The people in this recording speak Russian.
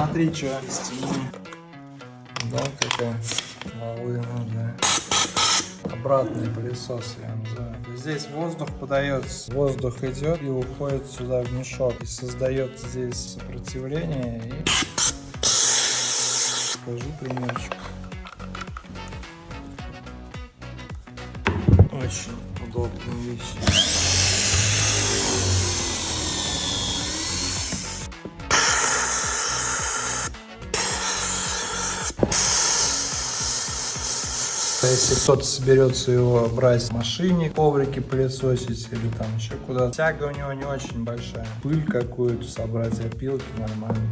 Смотри, что из стены. Да, какая волына, да. Обратный пылесос, я называю. Здесь воздух подается, воздух идет и уходит сюда в мешок. И создает здесь сопротивление. И покажу примерчик. Очень удобная вещь. Если кто-то соберется его брать в машине, коврики пылесосить или там еще куда-то, тяга у него не очень большая. Пыль какую-то собрать, опилки нормально.